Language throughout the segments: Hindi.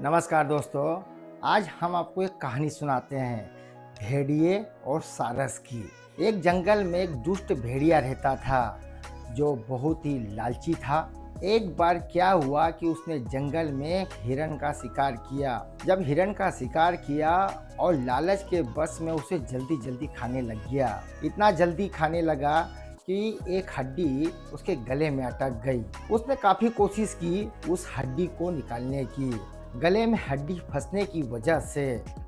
नमस्कार दोस्तों। आज हम आपको एक कहानी सुनाते हैं भेड़िए और सारस की। एक जंगल में एक दुष्ट भेड़िया रहता था जो बहुत ही लालची था। एक बार क्या हुआ कि उसने जंगल में एक हिरण का शिकार किया। जब हिरण का शिकार किया और लालच के बस में उसे जल्दी जल्दी खाने लग गया। इतना जल्दी खाने लगा कि एक हड्डी उसके गले में अटक गई। उसने काफी कोशिश की उस हड्डी को निकालने की। गले में हड्डी फंसने की वजह से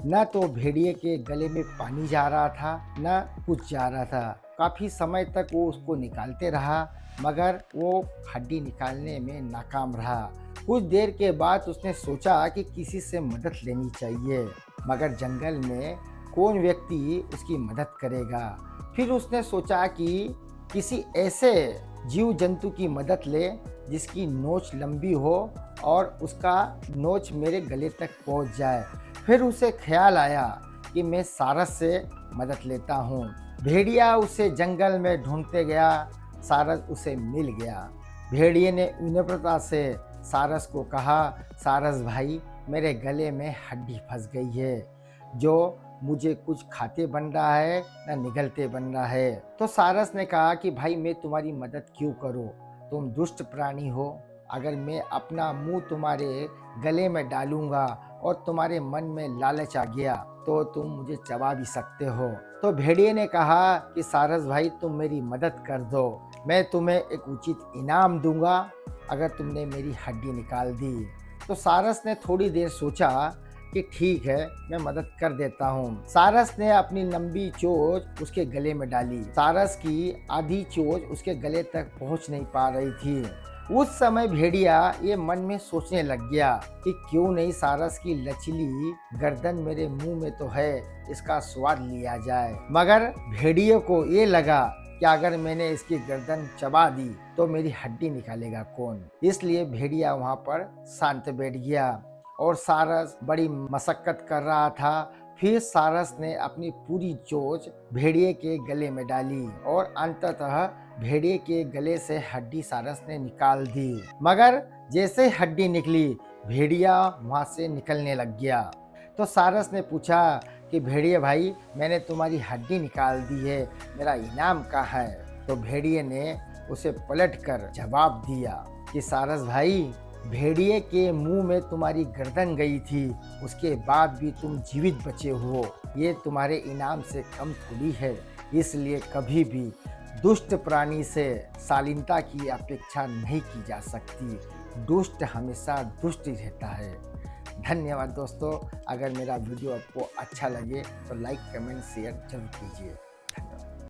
न तो भेड़िए के गले में पानी जा रहा था न कुछ जा रहा था। काफी समय तक वो उसको निकालते रहा मगर वो हड्डी निकालने में नाकाम रहा। कुछ देर के बाद उसने सोचा कि किसी से मदद लेनी चाहिए मगर जंगल में कौन व्यक्ति उसकी मदद करेगा। फिर उसने सोचा कि किसी ऐसे जीव जंतु की मदद ले जिसकी नोच लंबी हो और उसका नोच मेरे गले तक पहुंच जाए। फिर उसे ख्याल आया कि मैं सारस से मदद लेता हूँ। भेड़िया उसे जंगल में ढूंढते गया। सारस उसे मिल गया। भेड़िए ने विनम्रता से सारस को कहा, सारस भाई, मेरे गले में हड्डी फंस गई है जो मुझे कुछ खाते बन रहा है न निगलते बन रहा है। तो सारस ने कहा कि भाई मैं तुम्हारी मदद क्यों करूं, तुम दुष्ट प्राणी हो। अगर मैं अपना मुंह तुम्हारे गले में डालूंगा और तुम्हारे मन में लालच आ गया तो तुम मुझे चबा भी सकते हो। तो भेड़िए ने कहा कि सारस भाई तुम मेरी मदद कर दो, मैं तुम्हें एक उचित इनाम दूंगा अगर तुमने मेरी हड्डी निकाल दी। तो सारस ने थोड़ी देर सोचा कि ठीक है, मैं मदद कर देता हूँ। सारस ने अपनी लंबी चोंच उसके गले में डाली। सारस की आधी चोंच उसके गले तक पहुँच नहीं पा रही थी। उस समय भेड़िया ये मन में सोचने लग गया कि क्यों नहीं सारस की लचीली गर्दन मेरे मुंह में तो है, इसका स्वाद लिया जाए। मगर भेड़िए को ये लगा कि अगर मैंने इसकी गर्दन चबा दी तो मेरी हड्डी निकालेगा कौन। इसलिए भेड़िया वहाँ पर शांत बैठ गया और सारस बड़ी मशक्कत कर रहा था। फिर सारस ने अपनी पूरी चोंच भेड़िए के गले में डाली और अंततः भेड़िए के गले से हड्डी सारस ने निकाल दी। मगर जैसे हड्डी निकली भेड़िया वहां से निकलने लग गया। तो सारस ने पूछा कि भेड़िए भाई, मैंने तुम्हारी हड्डी निकाल दी है, मेरा इनाम कहाँ है। तो भेड़िए ने उसे पलटकर जवाब दिया कि सारस भाई, भेड़िए के मुंह में तुम्हारी गर्दन गई थी, उसके बाद भी तुम जीवित बचे हो, ये तुम्हारे इनाम से कम थोड़ी है। इसलिए कभी भी दुष्ट प्राणी से शालीनता की अपेक्षा नहीं की जा सकती। दुष्ट हमेशा दुष्ट ही रहता है। धन्यवाद दोस्तों। अगर मेरा वीडियो आपको अच्छा लगे तो लाइक, कमेंट, शेयर जरूर कीजिए। धन्यवाद।